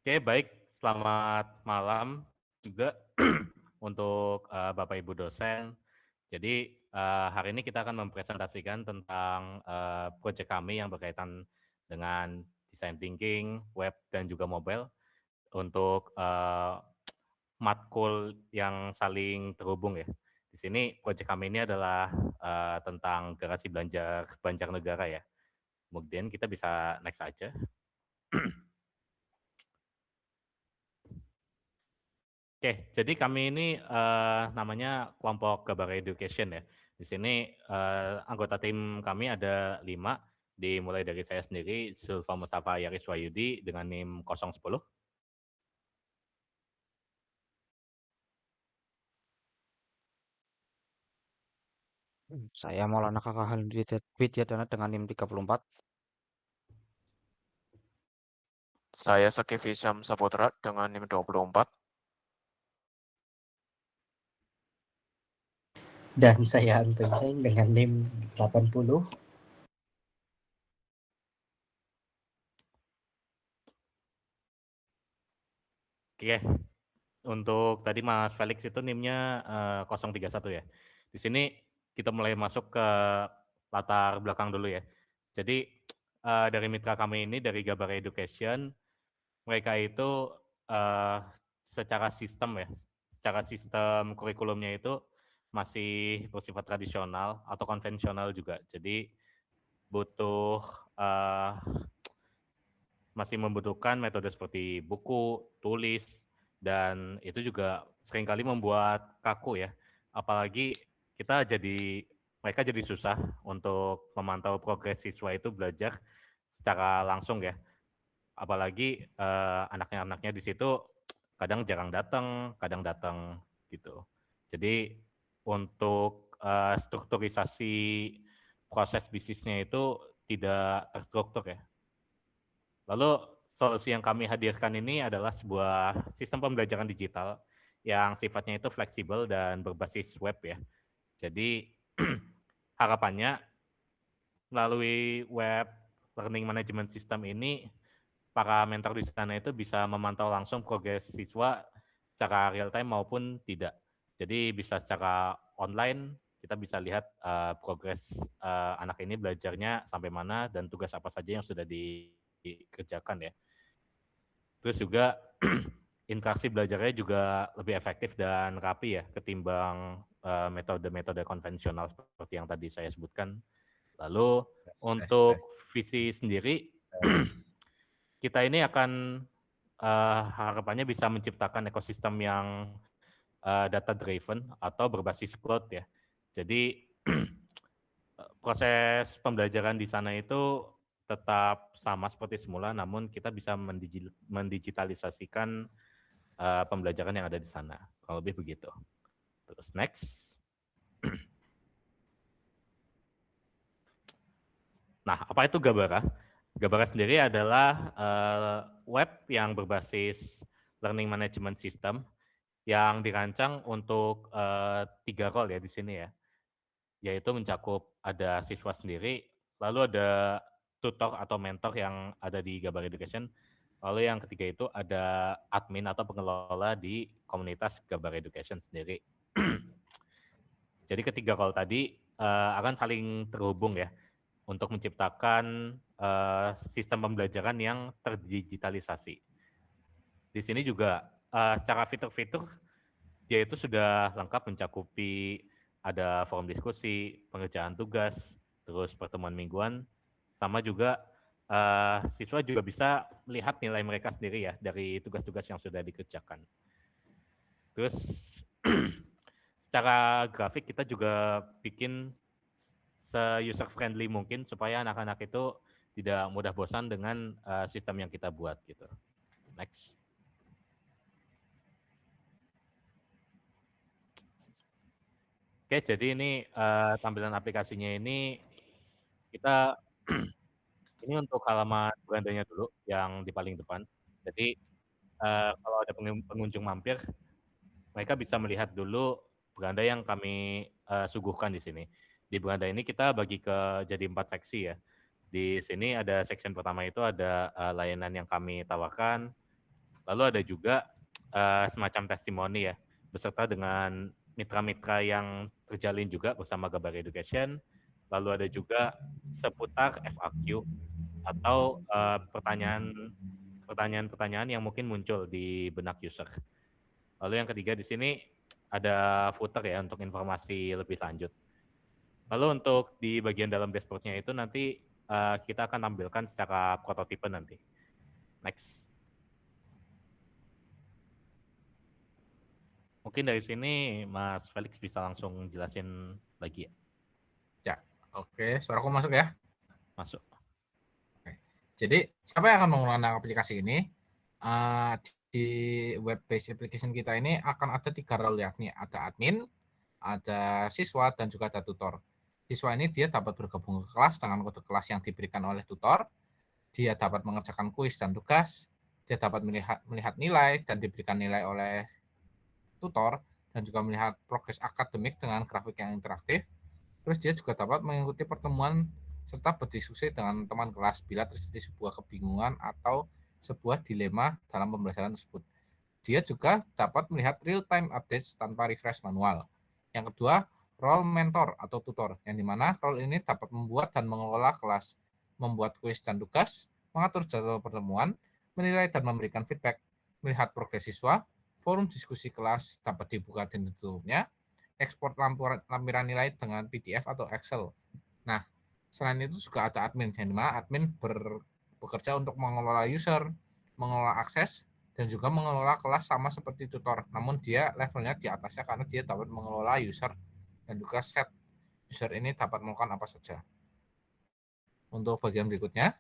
Oke, baik. Selamat malam juga untuk Bapak Ibu dosen. Jadi hari ini kita akan mempresentasikan tentang proyek kami yang berkaitan dengan design thinking, web dan juga mobile untuk matkul yang saling terhubung ya. Di sini proyek kami ini adalah tentang garasi Banjarnegara ya. Kemudian kita bisa next aja. Oke, jadi kami ini namanya kelompok Gabar Education ya. Di sini anggota tim kami ada 5, dimulai dari saya sendiri, Zulfa Mustafa Yaris Wayudi dengan NIM 010. Saya Maulana Kakak Widyatana dengan NIM 34. Saya Sakifi Syam Saputra dengan NIM 24. Dan saya Anton Seng dengan NIM 80. Oke, untuk tadi Mas Felix itu NIM-nya 031 ya. Di sini kita mulai masuk ke latar belakang dulu ya. Jadi dari mitra kami ini, dari Gabar Education, mereka itu secara sistem ya, secara sistem kurikulumnya itu masih bersifat tradisional atau konvensional juga. Jadi butuh masih membutuhkan metode seperti buku, tulis, dan itu juga seringkali membuat kaku ya. Apalagi mereka jadi susah untuk memantau progres siswa itu belajar secara langsung ya. Apalagi anaknya di situ kadang jarang kadang datang gitu. Jadi untuk strukturisasi proses bisnisnya itu tidak terstruktur ya. Lalu solusi yang kami hadirkan ini adalah sebuah sistem pembelajaran digital yang sifatnya itu fleksibel dan berbasis web ya. Jadi harapannya melalui web learning management system ini, para mentor di sana itu bisa memantau langsung progres siswa secara real time maupun tidak. Jadi bisa secara online, kita bisa lihat progres anak ini belajarnya sampai mana dan tugas apa saja yang sudah dikerjakan ya. Terus juga interaksi belajarnya juga lebih efektif dan rapi ya ketimbang metode-metode konvensional seperti yang tadi saya sebutkan. Lalu untuk visi sendiri, kita ini akan harapannya bisa menciptakan ekosistem yang data driven atau berbasis cloud ya. Jadi proses pembelajaran di sana itu tetap sama seperti semula, namun kita bisa mendigitalisasikan pembelajaran yang ada di sana. Kalau lebih begitu. Terus next. Nah, apa itu Gabara? Gabara sendiri adalah web yang berbasis learning management system yang dirancang untuk 3 role ya di sini ya, yaitu mencakup ada siswa sendiri, lalu ada tutor atau mentor yang ada di Gabar Education, lalu yang ketiga itu ada admin atau pengelola di komunitas Gabar Education sendiri. Jadi ketiga role tadi akan saling terhubung ya untuk menciptakan sistem pembelajaran yang terdigitalisasi. Di sini juga secara fitur-fitur dia itu sudah lengkap mencakupi ada forum diskusi, pengerjaan tugas, terus pertemuan mingguan, sama juga siswa juga bisa melihat nilai mereka sendiri ya dari tugas-tugas yang sudah dikerjakan. Terus secara grafik kita juga bikin se-user friendly mungkin supaya anak-anak itu tidak mudah bosan dengan sistem yang kita buat gitu. Next. Oke, jadi ini tampilan aplikasinya ini kita ini untuk halaman berandanya dulu yang di paling depan. Jadi kalau ada pengunjung mampir, mereka bisa melihat dulu beranda yang kami suguhkan di sini. Di beranda ini kita bagi jadi 4 seksi ya. Di sini ada section pertama itu ada layanan yang kami tawarkan, Lalu ada juga semacam testimoni ya, beserta dengan mitra-mitra yang terjalin juga bersama Gabar Education. Lalu ada juga seputar FAQ atau pertanyaan-pertanyaan yang mungkin muncul di benak user. Lalu yang ketiga di sini ada footer ya untuk informasi lebih lanjut. Lalu untuk di bagian dalam dashboard-nya itu nanti kita akan tampilkan secara prototipe nanti. Next. Mungkin dari sini Mas Felix bisa langsung jelasin lagi ya. Ya, oke. Suaraku masuk ya? Masuk. Jadi, siapa yang akan menggunakan aplikasi ini? Di web-based application kita ini akan ada 3 role, yakni ada admin, ada siswa, dan juga ada tutor. Siswa ini dia dapat bergabung ke kelas dengan kode kelas yang diberikan oleh tutor. Dia dapat mengerjakan kuis dan tugas. Dia dapat melihat nilai dan diberikan nilai oleh tutor, dan juga melihat progres akademik dengan grafik yang interaktif. Terus dia juga dapat mengikuti pertemuan serta berdiskusi dengan teman kelas bila terjadi sebuah kebingungan atau sebuah dilema dalam pembelajaran tersebut. Dia juga dapat melihat real-time updates tanpa refresh manual. Yang kedua, role mentor atau tutor, yang dimana role ini dapat membuat dan mengelola kelas, membuat kuis dan tugas, mengatur jadwal pertemuan, menilai dan memberikan feedback, melihat progres siswa, forum diskusi kelas dapat dibuka dan ditutupnya, ekspor lampiran nilai dengan PDF atau Excel. Nah, selain itu juga ada admin, yang dimana admin bekerja untuk mengelola user, mengelola akses, dan juga mengelola kelas sama seperti tutor. Namun dia levelnya di atasnya karena dia dapat mengelola user dan juga set user ini dapat melakukan apa saja. Untuk bagian berikutnya,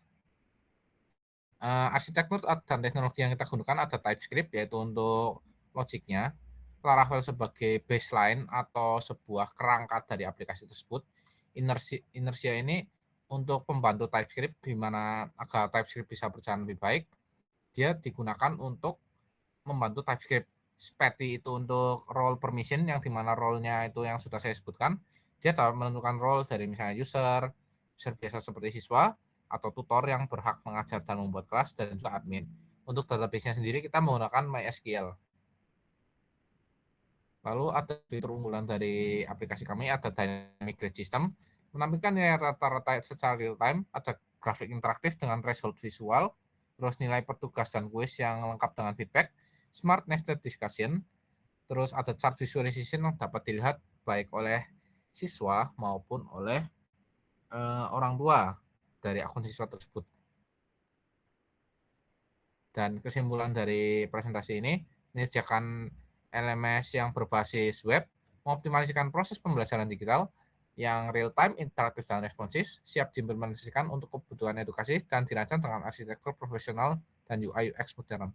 arsitektur dan teknologi yang kita gunakan ada TypeScript, yaitu untuk logiknya, Laravel sebagai baseline atau sebuah kerangka dari aplikasi tersebut. Inertia ini untuk pembantu TypeScript, di mana agar TypeScript bisa berjalan lebih baik, dia digunakan untuk membantu TypeScript. Spatty itu untuk role permission, yang dimana role-nya itu yang sudah saya sebutkan. Dia dapat menentukan role dari misalnya user biasa seperti siswa, atau tutor yang berhak mengajar dan membuat kelas, dan juga admin. Untuk database-nya sendiri kita menggunakan MySQL. Lalu ada fitur unggulan dari aplikasi kami, ada Dynamic Grade System, menampilkan nilai rata-rata secara real time, ada grafik interaktif dengan threshold visual, terus nilai petugas dan kuis yang lengkap dengan feedback, smart nested discussion, terus ada chart visualization yang dapat dilihat baik oleh siswa maupun oleh orang tua dari akun siswa tersebut. Dan kesimpulan dari presentasi ini, menyediakan LMS yang berbasis web, mengoptimalisasikan proses pembelajaran digital yang real-time, interaktif, dan responsif, siap diimplementasikan untuk kebutuhan edukasi dan dirancang dengan arsitektur profesional dan UI UX modern.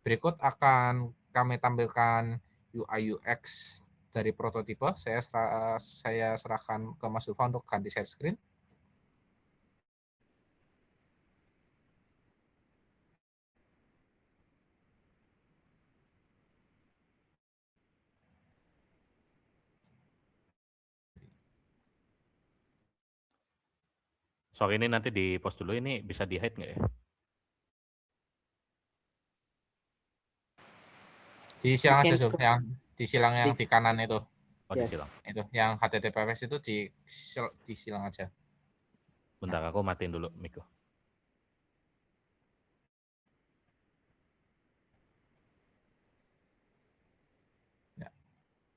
Berikut akan kami tampilkan UI UX dari prototipe. Saya serahkan ke Mas Ulfa untuk ganti share screen. Sorry, ini nanti di post dulu, ini bisa di hide nggak ya? Di silang aja, Sul, yang di silang yang di kanan itu. Oh, Yes. disilang. Itu yang HTTPS itu di silang aja. Bentar, aku matiin dulu Miko.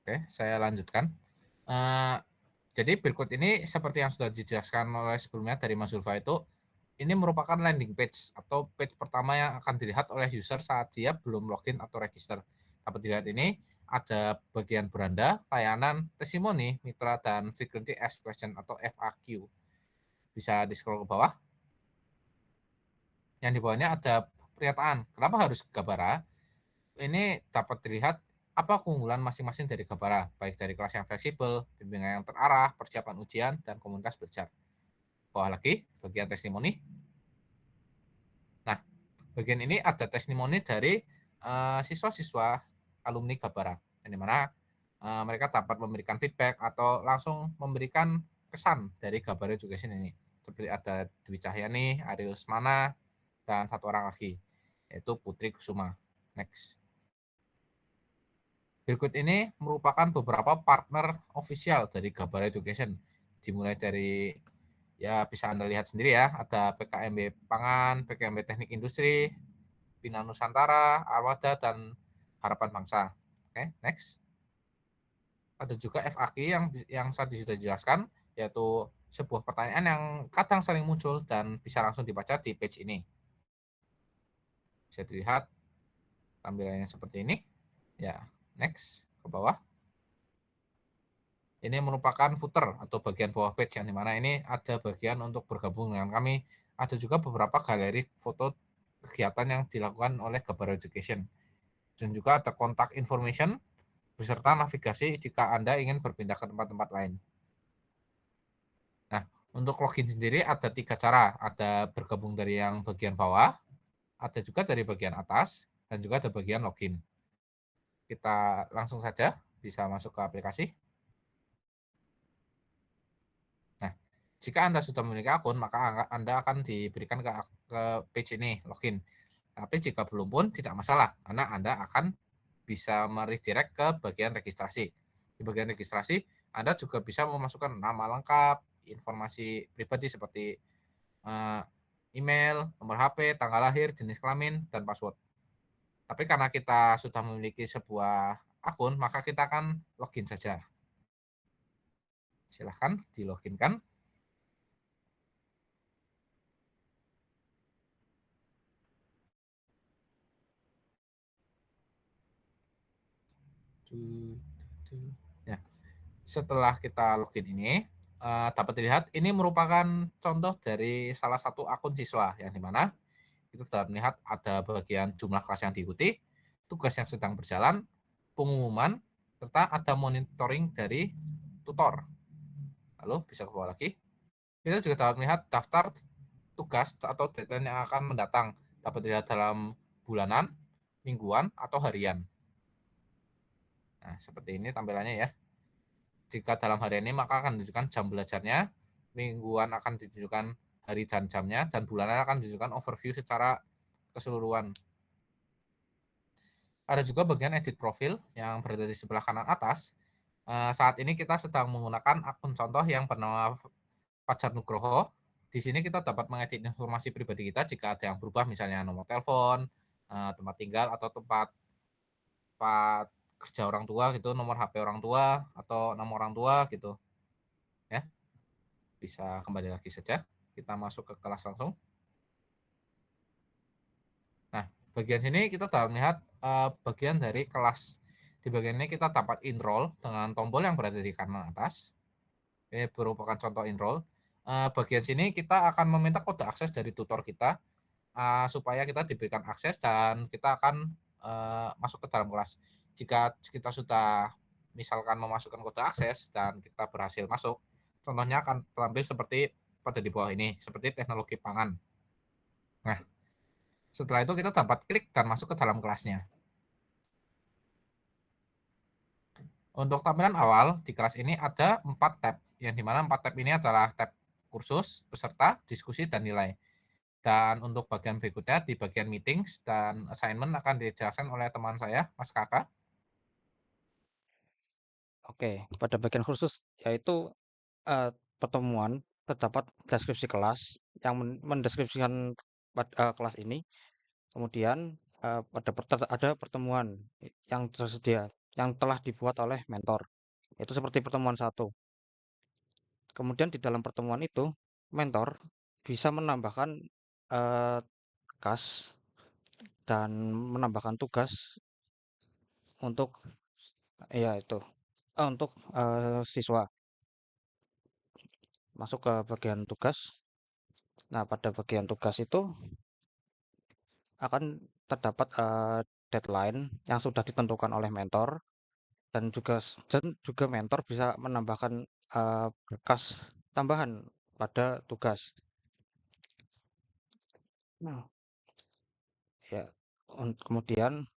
Oke, saya lanjutkan. Jadi berikut ini seperti yang sudah dijelaskan oleh sebelumnya dari Mas Zulfa itu, ini merupakan landing page atau page pertama yang akan dilihat oleh user saat dia belum login atau register. Dapat dilihat ini ada bagian beranda, layanan, testimoni, mitra, dan frequently asked question atau FAQ. Bisa di scroll ke bawah. Yang di bawahnya ada pernyataan. Kenapa harus Gabara? Ini dapat dilihat apa keunggulan masing-masing dari Gabara, baik dari kelas yang fleksibel, bimbingan yang terarah, persiapan ujian, dan komunitas belajar. Bawah lagi, bagian testimoni. Nah, bagian ini ada testimoni dari siswa-siswa alumni Gabara, yang dimana mereka dapat memberikan feedback atau langsung memberikan kesan dari Gabara Education ini. Seperti ada Dwi Cahyani, Ariel Semana, dan satu orang lagi, yaitu Putri Kusuma. Next. Berikut ini merupakan beberapa partner official dari Gabar Education. Dimulai dari, ya bisa Anda lihat sendiri ya, ada PKMB Pangan, PKMB Teknik Industri, Bina Nusantara, Arwada, dan Harapan Bangsa. Oke, next. Ada juga FAQ yang tadi sudah dijelaskan, yaitu sebuah pertanyaan yang kadang sering muncul dan bisa langsung dibaca di page ini. Bisa dilihat tampilannya seperti ini. Ya, next ke bawah. Ini merupakan footer atau bagian bawah page yang dimana ini ada bagian untuk bergabung dengan kami. Ada juga beberapa galeri foto kegiatan yang dilakukan oleh Gabar Education. Dan juga ada kontak information beserta navigasi jika Anda ingin berpindah ke tempat-tempat lain. Nah, untuk login sendiri ada 3 cara. Ada bergabung dari yang bagian bawah, ada juga dari bagian atas, dan juga ada bagian login. Kita langsung saja bisa masuk ke aplikasi. Nah, jika Anda sudah memiliki akun, maka Anda akan diberikan ke page ini, login. Tapi jika belum pun tidak masalah, karena Anda akan bisa meredirect ke bagian registrasi. Di bagian registrasi, Anda juga bisa memasukkan nama lengkap, informasi pribadi seperti email, nomor HP, tanggal lahir, jenis kelamin, dan password. Tapi karena kita sudah memiliki sebuah akun, maka kita akan login saja. Silahkan diloginkan. Ya. Setelah kita login ini, dapat dilihat ini merupakan contoh dari salah satu akun siswa yang dimana kita dapat melihat ada bagian jumlah kelas yang diikuti, tugas yang sedang berjalan, pengumuman, serta ada monitoring dari tutor. Lalu bisa ke bawah lagi. Kita juga dapat melihat daftar tugas atau deadline yang akan mendatang. Dapat dilihat dalam bulanan, mingguan, atau harian. Nah, seperti ini tampilannya ya. Jika dalam hari ini maka akan ditunjukkan jam belajarnya, mingguan akan ditunjukkan hari dan jamnya, dan bulanan akan ditunjukkan overview secara keseluruhan. Ada juga bagian edit profil yang berada di sebelah kanan atas. Saat ini kita sedang menggunakan akun contoh yang bernama Fajar Nugroho. Di sini kita dapat mengedit informasi pribadi kita jika ada yang berubah, misalnya nomor telepon, tempat tinggal, atau tempat kerja orang tua gitu, nomor HP orang tua atau nama orang tua gitu. Ya. Bisa kembali lagi saja. Kita masuk ke kelas langsung. Nah, bagian sini kita dapat melihat bagian dari kelas. Di bagian ini kita dapat enroll dengan tombol yang berada di kanan atas. Ini merupakan contoh enroll. Bagian sini kita akan meminta kode akses dari tutor kita supaya kita diberikan akses dan kita akan masuk ke dalam kelas. Jika kita sudah misalkan memasukkan kode akses dan kita berhasil masuk, contohnya akan tampil seperti pada di bawah ini, seperti teknologi pangan. Nah, setelah itu kita dapat klik dan masuk ke dalam kelasnya. Untuk tampilan awal di kelas ini ada 4 tab, yang dimana 4 tab ini adalah tab kursus, peserta, diskusi, dan nilai. Dan untuk bagian berikutnya di bagian meetings dan assignment akan dijelaskan oleh teman saya, Mas Kakak. Oke, pada bagian khusus yaitu pertemuan terdapat deskripsi kelas yang mendeskripsikan kelas ini. Kemudian ada pertemuan yang tersedia yang telah dibuat oleh mentor. Itu seperti pertemuan 1. Kemudian di dalam pertemuan itu mentor bisa menambahkan task dan menambahkan tugas untuk untuk siswa. Masuk ke bagian tugas. Nah, pada bagian tugas itu akan terdapat deadline yang sudah ditentukan oleh mentor, dan juga mentor bisa menambahkan berkas tambahan pada tugas. Nah, ya, kemudian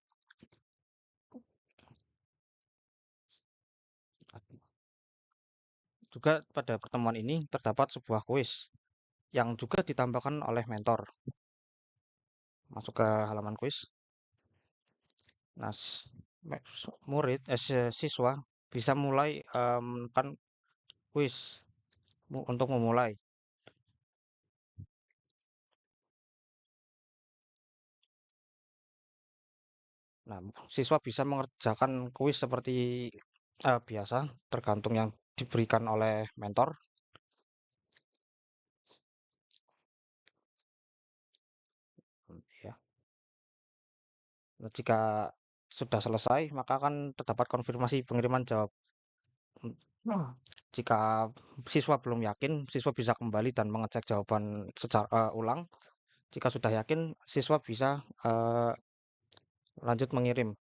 juga pada pertemuan ini terdapat sebuah kuis yang juga ditambahkan oleh mentor. Masuk ke halaman kuis. Nah, siswa bisa mulai menekan kuis untuk memulai. Nah, siswa bisa mengerjakan kuis seperti biasa, tergantung yang diberikan oleh mentor. Ya. Nah, jika sudah selesai, maka akan terdapat konfirmasi pengiriman jawab. Jika siswa belum yakin, siswa bisa kembali dan mengecek jawaban secara ulang. Jika sudah yakin, siswa bisa lanjut mengirim.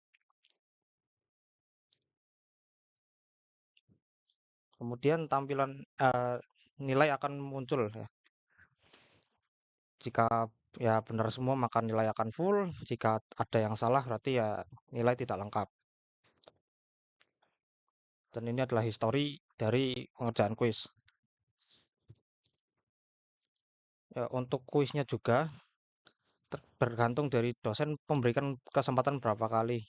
Kemudian tampilan nilai akan muncul ya. Jika ya benar semua maka nilai akan full. Jika ada yang salah berarti ya nilai tidak lengkap. Dan ini adalah histori dari pengerjaan kuis. Ya, untuk kuisnya juga bergantung dari dosen memberikan kesempatan berapa kali.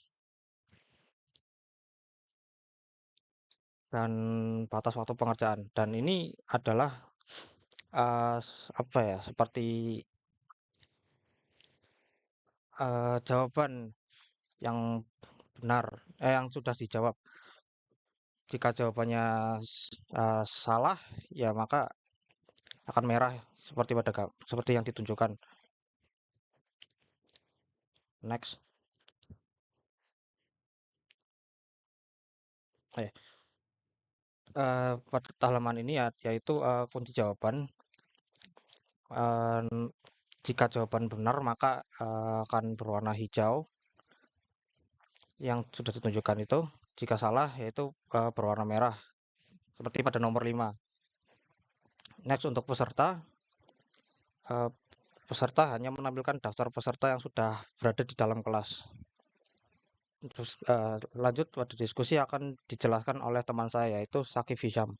Dan batas waktu pengerjaan. Dan ini adalah apa ya, seperti jawaban yang benar, yang sudah dijawab. Jika jawabannya salah, ya maka akan merah seperti yang ditunjukkan. Next. Pada halaman ini yaitu kunci jawaban. Jika jawaban benar maka akan berwarna hijau yang sudah ditunjukkan itu. Jika salah yaitu berwarna merah seperti pada nomor 5. Next, untuk peserta. Peserta hanya menampilkan daftar peserta yang sudah berada di dalam kelas. Terus lanjut pada diskusi akan dijelaskan oleh teman saya yaitu Sakif Hisham.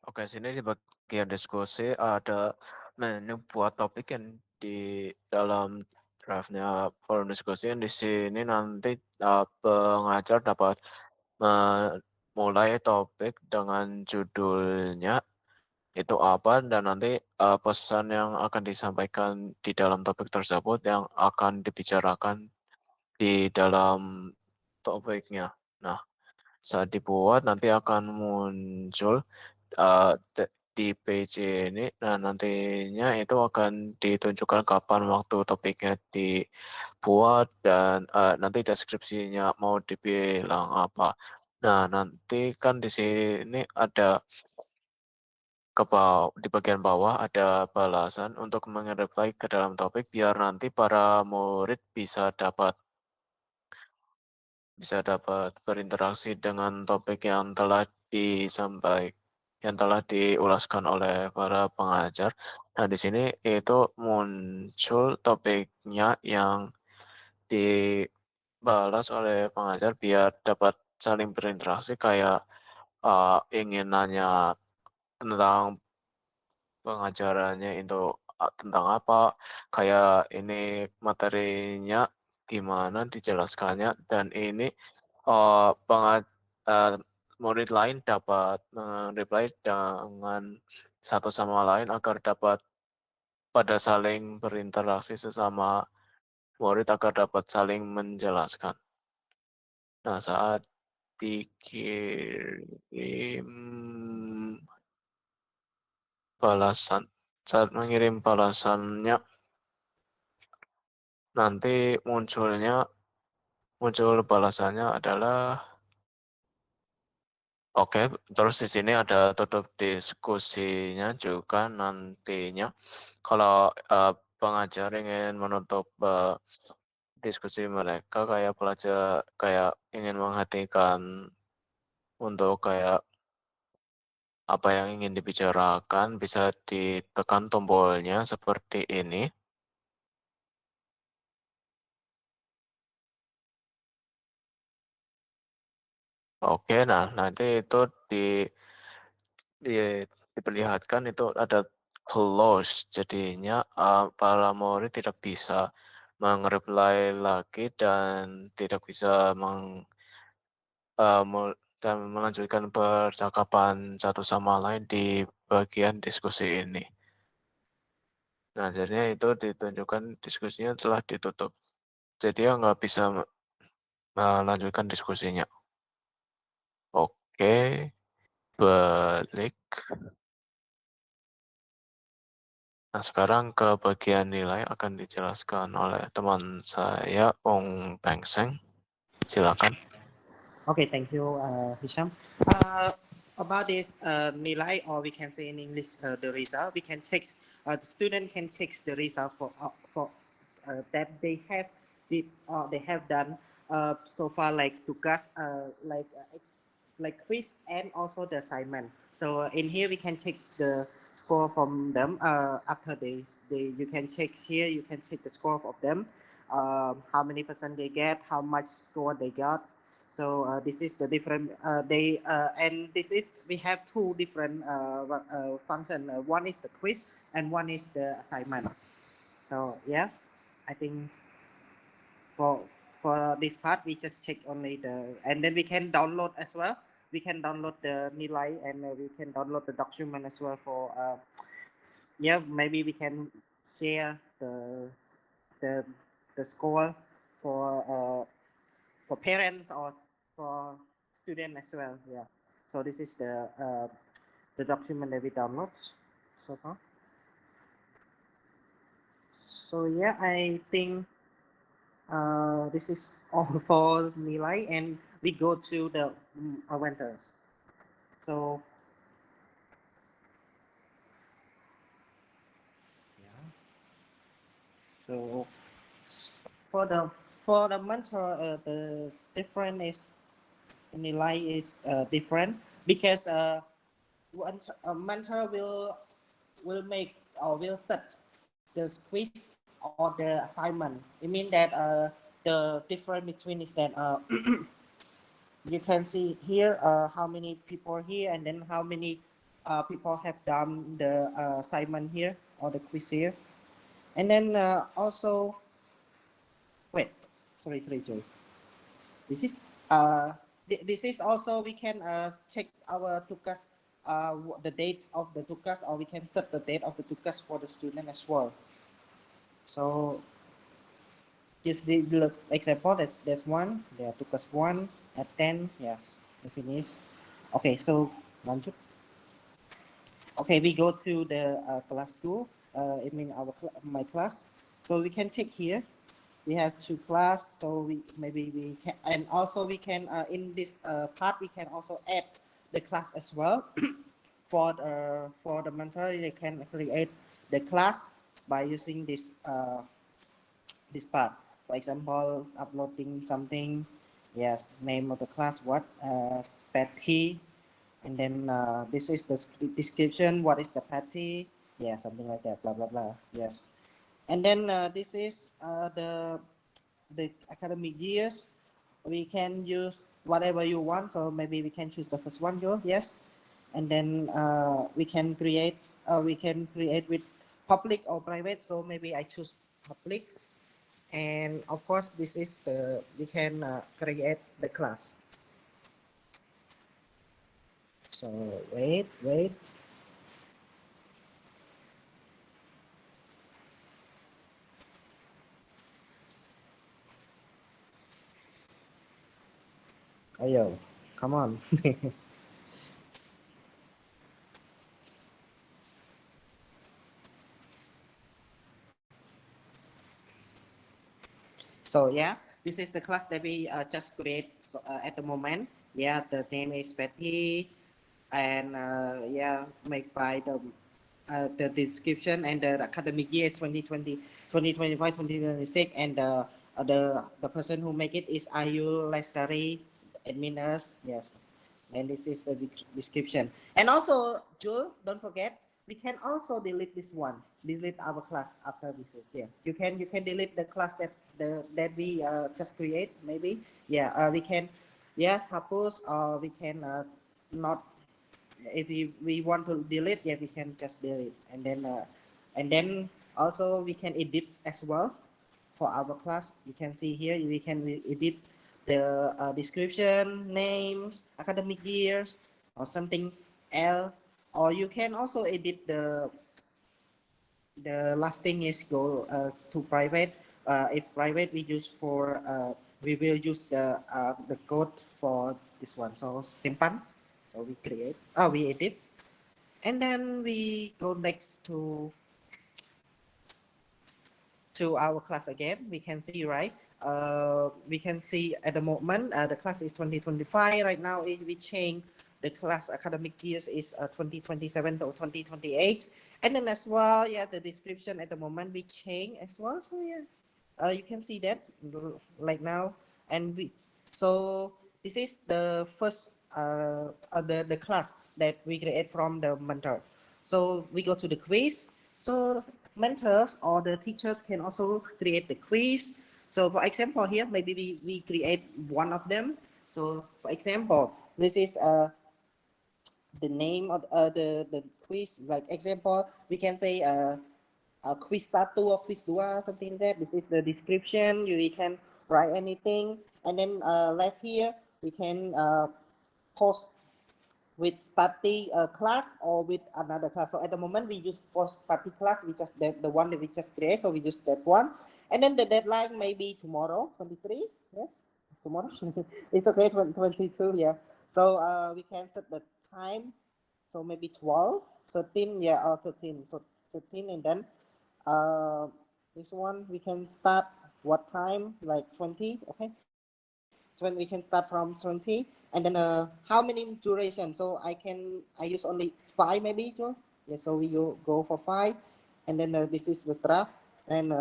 Oke, sini di bagian diskusi ada menu buat topik yang di dalam draftnya forum diskusi. Yang di sini nanti pengajar dapat memulai topik dengan judulnya itu apa, dan nanti pesan yang akan disampaikan di dalam topik tersebut yang akan dibicarakan di dalam topiknya. Nah, saat dibuat nanti akan muncul di page ini. Nah, nantinya itu akan ditunjukkan kapan waktu topiknya dibuat dan nanti deskripsinya mau dibilang apa. Nah, nanti kan di sini ada di bagian bawah ada balasan untuk mengereply ke dalam topik biar nanti para murid bisa dapat berinteraksi dengan topik yang telah diulaskan oleh para pengajar. Nah, di sini itu muncul topiknya yang dibalas oleh pengajar biar dapat saling berinteraksi, kayak ingin nanya tentang pengajarannya itu tentang apa, kayak ini materinya gimana dijelaskannya, dan ini murid lain dapat reply dengan satu sama lain agar dapat pada saling berinteraksi sesama murid agar dapat saling menjelaskan. Nah, saat mengirim balasannya nanti muncul balasannya adalah oke. Terus di sini ada tutup diskusinya juga nantinya. Kalau pengajar ingin menutup diskusi mereka, kayak ingin menghentikan untuk kayak apa yang ingin dibicarakan, bisa ditekan tombolnya seperti ini. Oke, nah nanti itu diperlihatkan itu ada close, jadinya para murid tidak bisa meng-reply lagi dan tidak bisa dan melanjutkan percakapan satu sama lain di bagian diskusi ini. Nah, jadinya itu ditunjukkan diskusinya telah ditutup. Jadi dia nggak bisa melanjutkan diskusinya. Oke, balik. Nah, sekarang ke bagian nilai akan dijelaskan oleh teman saya, Ong Pengseng. Silakan. Okay, thank you, Hisham. About this nilai, or we can say in English the result, we can check. The student can check the result for that they have done so far, like tugas, like quiz and also the assignment. So in here we can check the score from them. After you can check here. You can check the score of them. How many percent they get, how much score they got. So this is the different. And this is we have two different function. One is the quiz and one is the assignment. So yes, I think for this part we just check only the, and then we can download as well. We can download the nilai and we can download the document as well for yeah, maybe we can share the score for parents or for students as well. Yeah. So this is the document that we download so far. So yeah, I think this is all for nilai, and we go to the winter. So yeah. So for the mentor, the different is nilai is different because a mentor will make or will set the quiz or the assignment. It means that the difference between is that you can see here how many people are here, and then how many people have done the assignment here or the quiz here. And then also, wait, sorry, Joy. This is this is also we can check our tugas, the date of the tugas, or we can set the date of the tugas for the student as well. So just the example that there's one, there tugas 1 at 10. Yes, we finish. Okay, so lanjut. Okay, we go to the class 2. I mean my class. So we can check here. We have 2 class, so we can, and also we can in this part we can also add the class as well. For the mentor, they can create the class by using this this part. For example, uploading something. Yes, name of the class, what patty, and then this is the description. What is the patty? Yeah, something like that. Blah blah blah. Yes, and then this is the academic years. We can use whatever you want. So maybe we can choose the first one, Joe. Yes, and then we can create with public or private. So maybe I choose public. And of course, this is we can create the class. So wait. Ayo, come on. So yeah, this is the class that we just create at the moment. Yeah, the name is Betty, and yeah, made by the description and the academic year is 2020, 2025, 2026, and the person who make it is Ayu Lestari, adminers. Yes, and this is the description. And also, Jul, don't forget, we can also delete this one. Delete our class after this. Yeah, you can delete the class that we just create. Maybe yeah, we can yes hapus, or we can not. If we want to delete, yeah, we can just delete, and then also we can edit as well for our class. You can see here, we can edit the description, names, academic years, or something else. Or you can also edit the last thing is go to private. If private, we use for we will use the code for this one. So simpan. So we create. We edit, and then we go next to our class again. We can see, right? We can see at the moment the class is 2025. Right now, we change the class academic years is 2027 to 2028. And then as well, yeah, the description at the moment we change as well. So yeah, you can see that like now. And so this is the first the class that we create from the mentor. So we go to the quiz. So mentors or the teachers can also create the quiz. So for example here, maybe we create one of them. So for example, this is the name of the quiz. Like example, we can say quiz 1 or quiz 2, something like that. This is the description. We can write anything, and then left here we can post with Sparty class or with another class. So at the moment we use for Sparty class, we just the one that we just create. So we use that one, and then the deadline may be tomorrow, 23. Yes, tomorrow. It's okay, 22. Yeah. So we can set the time. So maybe 12, 13. Yeah, or 13. So 13, and then this one we can start what time? Like 20. Okay. So when we can start from 20, and then how many duration? So I use only 5 maybe. Yeah, so we go for 5, and then this is the draft, and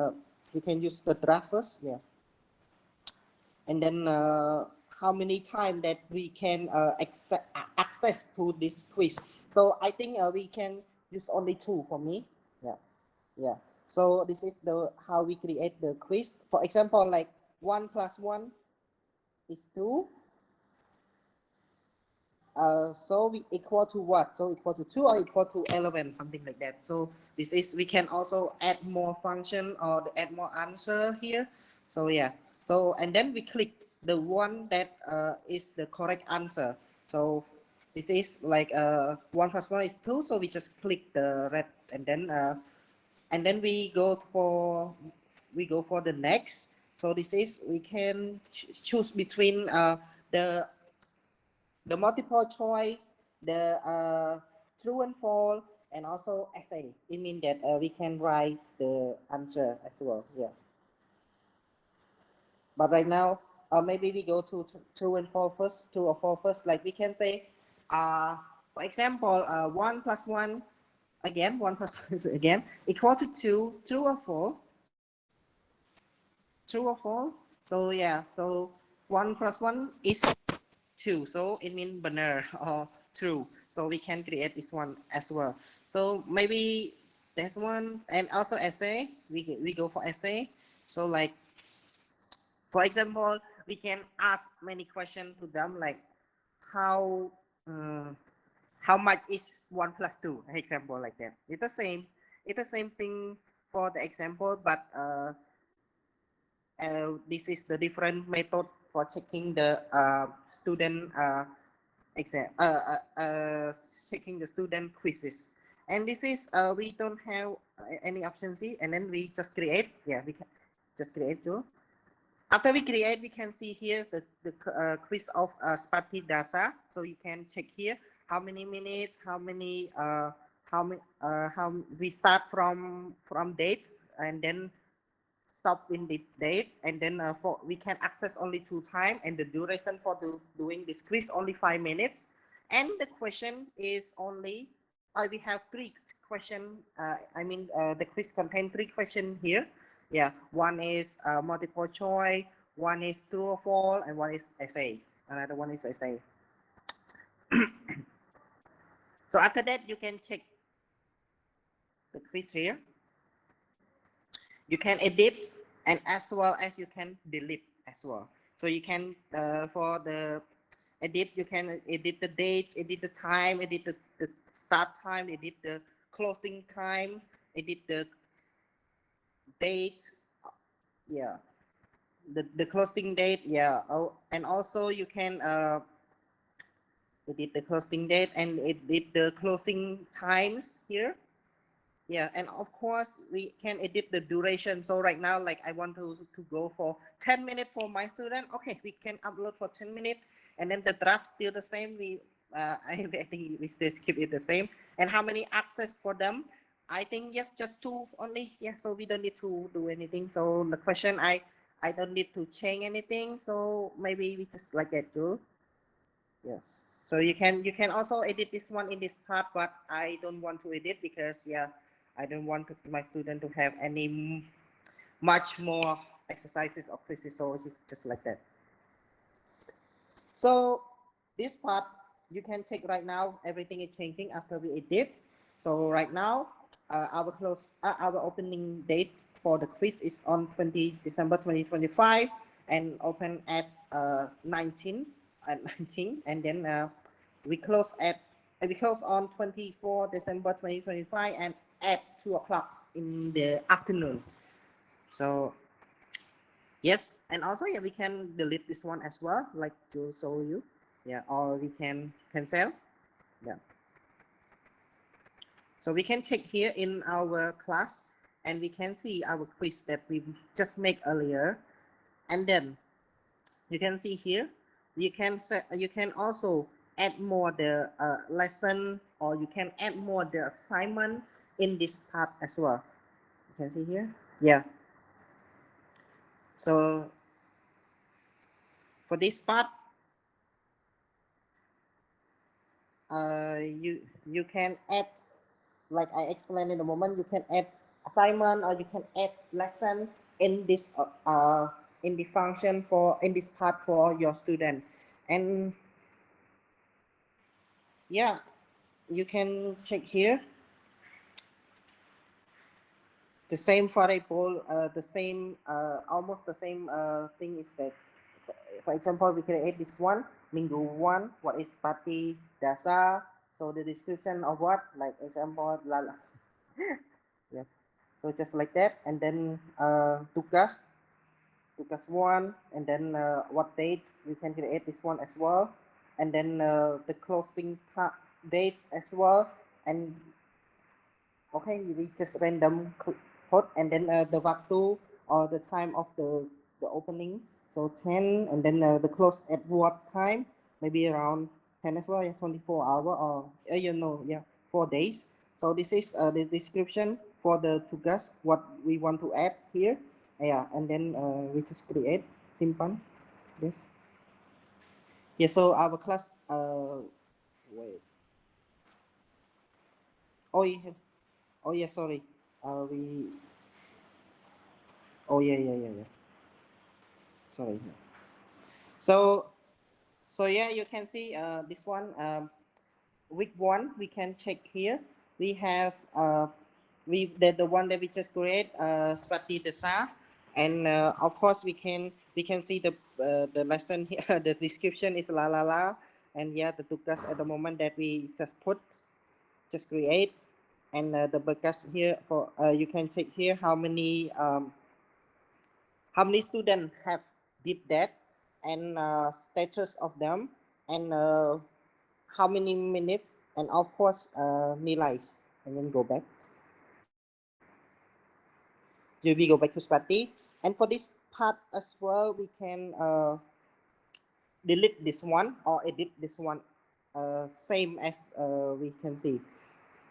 we can use the draft first. Yeah, and then how many time that we can access to this quiz. So I think we can use only 2 for me. Yeah. So this is the how we create the quiz. For example, like 1 + 1 is 2. So we equal to what? So equal to 2 or equal to 11, something like that. So this is, we can also add more function or add more answer here. So yeah. So and then we click the one that is the correct answer. So this is like 1 + 1 is 2. So we just click the red, and then we go for the next. So this is, we can choose between the multiple choice, the true and false, and also essay. It means that we can write the answer as well. Yeah. But right now, maybe we go to true and false first, true or false first. Like we can say, for example, 1 + 1 again, 1 + 1 again equal to 2. True or false? True or false? So yeah. So 1 + 1 is 2. So it means benar or true. So we can create this one as well. So maybe that's one, and also essay. We go for essay. So like, for example, we can ask many questions to them, like how much is 1 + 2? Example like that. It's the same. It's the same thing for the example, but this is the different method for checking the student exam, checking the student quizzes. And this is we don't have any options here, and then we just create. Yeah, we can just create too. After we create, we can see here the quiz of Sparty Dasa. So you can check here how many minutes, how we start from dates, and then stop in the date, and then we can access only 2 times, and the duration for doing this quiz only 5 minutes, and the question is only we have 3 questions. The quiz contains 3 questions here. Yeah, one is multiple choice, one is true or false, and one is essay. Another one is essay. So after that, you can check the quiz here. You can edit, and as well as you can delete as well. So you can for the edit, you can edit the date, edit the time, edit the start time, edit the closing time, edit the date, yeah, the closing date, yeah. Oh, and also you can edit the closing date and edit the closing times here. Yeah, and of course we can edit the duration. So right now, like I want to go for 10 minutes for my student. Okay, we can upload for 10 minutes, and then the draft still the same. I think we still keep it the same. And how many access for them? I think yes, just 2 only. Yeah, so we don't need to do anything. So the question I don't need to change anything. So maybe we just like that too. Yes. So you can also edit this one in this part, but I don't want to edit because yeah, I don't want my student to have any much more exercises or quizzes. So just like that. So this part you can take right now. Everything is changing after we edit. So right now, our opening date for the quiz is on 20 December 2025 and open at 19 and then we close on 24 December 2025 and at 2 o'clock in the afternoon. So yes, and also yeah, we can delete this one as well, like to show you. Yeah, or we can cancel. Yeah. So we can check here in our class and we can see our quiz that we just made earlier. And then you can see here, you can also add more the lesson, or you can add more the assignment in this part as well. You can see here. Yeah. So for this part, you can add, like I explained in a moment, you can add assignment or you can add lesson in this in the function for in this part for your student. And yeah, you can check here the same variable, the same almost the same thing is that, for example, we create this one, minggu one, what is party dasar, so the description of what, like example, yeah, so just like that. And then tugas one, and then what dates we can create this one as well, and then the closing dates as well. And okay, we just random put, and then the waktu or the time of the openings, so 10, and then the close at what time, maybe around 10 as well. Yeah, 24 hour, or you know, yeah, 4 days. So this is the description for the tugas what we want to add here. Yeah, and then we just create simpan this. Yeah, so our class wait, oh yeah, oh yeah, sorry, we oh yeah, sorry. So yeah, you can see this one, week 1 we can check here. We have the one that we just create, Swati Desa, and of course we can see the lesson here. The description is la la la, and yeah, the tugas at the moment that we just create, and the bekas here for you can check here how many students have did that, and status of them, and how many minutes, and of course nilai. And then go back. We go back to Swati, and for this part as well, we can delete this one or edit this one, same as we can see.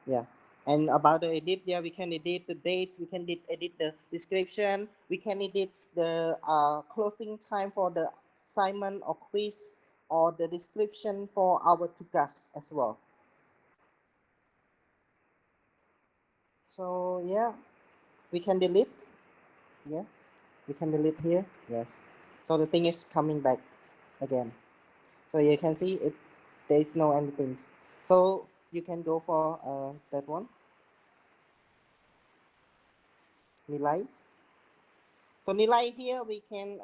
Yeah. And about the edit, yeah, we can edit the dates, we can edit the description, we can edit the closing time for the assignment or quiz, or the description for our tugas as well. So yeah, we can delete. Yeah, we can delete here. Yes. So the thing is coming back again. So you can see it. There is no anything. So you can go for that one. Nilai. So nilai here we can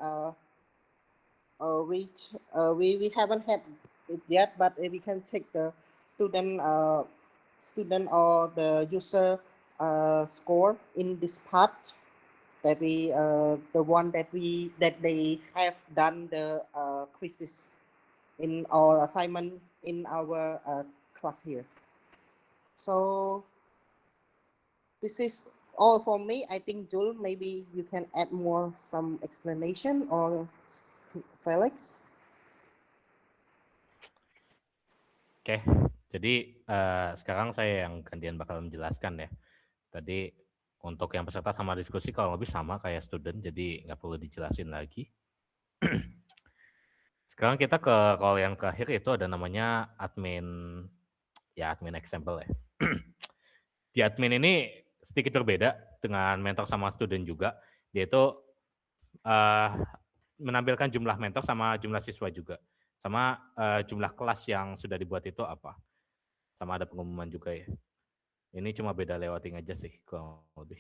we haven't had it yet, but we can check the student or the user score in this part. that the one that they have done the quizzes in our assignment in our class here. So this is all for me. I think Jul, maybe you can add more some explanation, or Felix. Oke, jadi sekarang saya yang gantian bakal menjelaskan ya. Tadi untuk yang peserta sama diskusi kalau lebih sama kayak student, jadi nggak perlu dijelasin lagi. Sekarang kita ke call yang terakhir, itu ada namanya admin, ya admin example ya. Di admin ini sedikit berbeda dengan mentor sama student juga. Dia itu menampilkan jumlah mentor sama jumlah siswa juga. Sama jumlah kelas yang sudah dibuat itu apa. Sama ada pengumuman juga ya. Ini cuma beda lewating aja sih kurang lebih.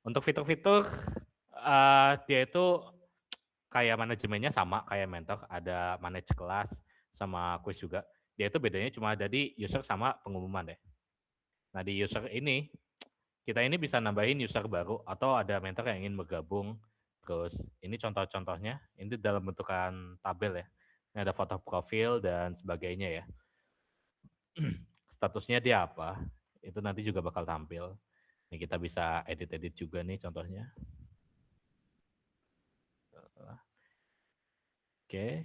Untuk fitur-fitur dia itu kayak manajemennya sama kayak mentor, ada manage kelas sama quiz juga. Dia itu bedanya cuma ada di user sama pengumuman deh. Nah di user ini kita ini bisa nambahin user baru atau ada mentor yang ingin bergabung. Terus ini contoh-contohnya, ini dalam bentukan tabel ya. Ini ada foto profil dan sebagainya ya. Statusnya dia apa, itu nanti juga bakal tampil. Ini kita bisa edit-edit juga nih contohnya. Oke,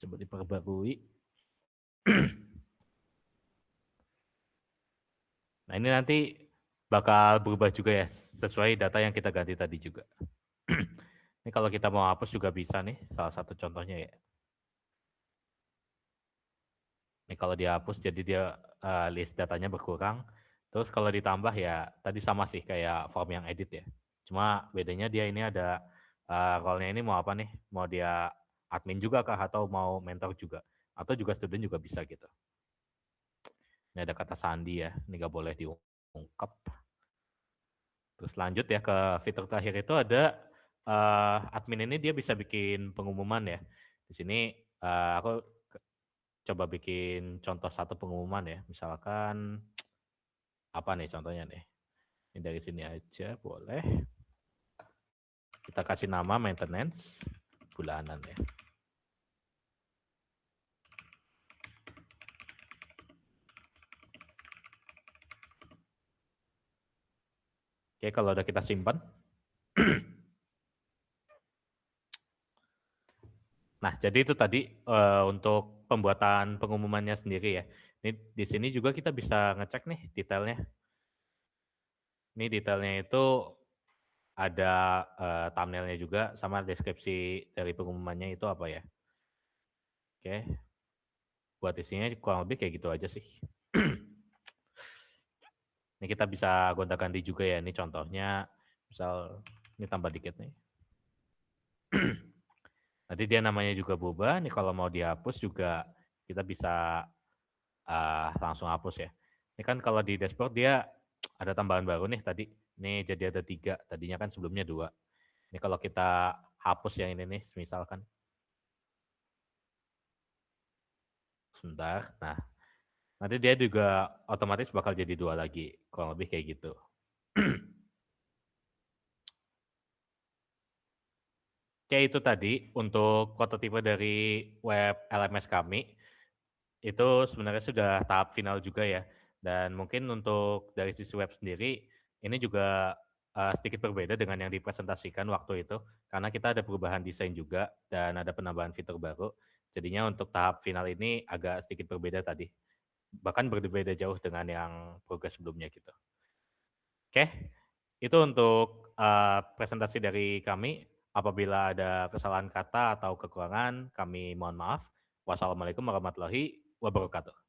coba diperbarui. Nah ini nanti bakal berubah juga ya, sesuai data yang kita ganti tadi juga. Ini kalau kita mau hapus juga bisa nih, salah satu contohnya ya. Ini kalau dihapus jadi dia list datanya berkurang. Terus kalau ditambah ya tadi sama sih kayak form yang edit ya. Cuma bedanya dia ini ada role-nya ini mau apa nih? Mau dia admin juga kah atau mau mentor juga? Atau juga student juga bisa gitu. Ini ada kata sandi ya, ini nggak boleh diungkap. Terus lanjut ya ke fitur terakhir itu ada admin ini dia bisa bikin pengumuman ya. Di sini aku coba bikin contoh satu pengumuman ya. Misalkan apa nih contohnya nih? Ini dari sini aja boleh. Kita kasih nama maintenance bulanan ya. Oke, kalau udah kita simpan. Nah, jadi itu tadi untuk pembuatan pengumumannya sendiri ya. Ini di sini juga kita bisa ngecek nih detailnya. Ini detailnya itu ada thumbnailnya juga sama deskripsi dari pengumumannya itu apa ya. Oke, buat isinya kurang lebih kayak gitu aja sih. Ini kita bisa gonta-ganti juga ya. Ini contohnya, misal ini tambah dikit nih. Nanti dia namanya juga berubah. Nih kalau mau dihapus juga kita bisa langsung hapus ya. Ini kan kalau di dashboard dia ada tambahan baru nih tadi. Ini jadi ada 3. Tadinya kan sebelumnya 2. Ini kalau kita hapus yang ini nih, misalkan. Sebentar. Nah, nanti dia juga otomatis bakal jadi 2 lagi. Kurang lebih kayak gitu. Oke, itu tadi untuk prototipe dari web LMS kami. Itu sebenarnya sudah tahap final juga ya. Dan mungkin untuk dari sisi web sendiri, ini juga sedikit berbeda dengan yang dipresentasikan waktu itu. Karena kita ada perubahan desain juga dan ada penambahan fitur baru. Jadinya untuk tahap final ini agak sedikit berbeda tadi. Bahkan berbeda jauh dengan yang progres sebelumnya gitu. Oke, itu untuk presentasi dari kami. Apabila ada kesalahan kata atau kekurangan, kami mohon maaf. Wassalamualaikum warahmatullahi wabarakatuh.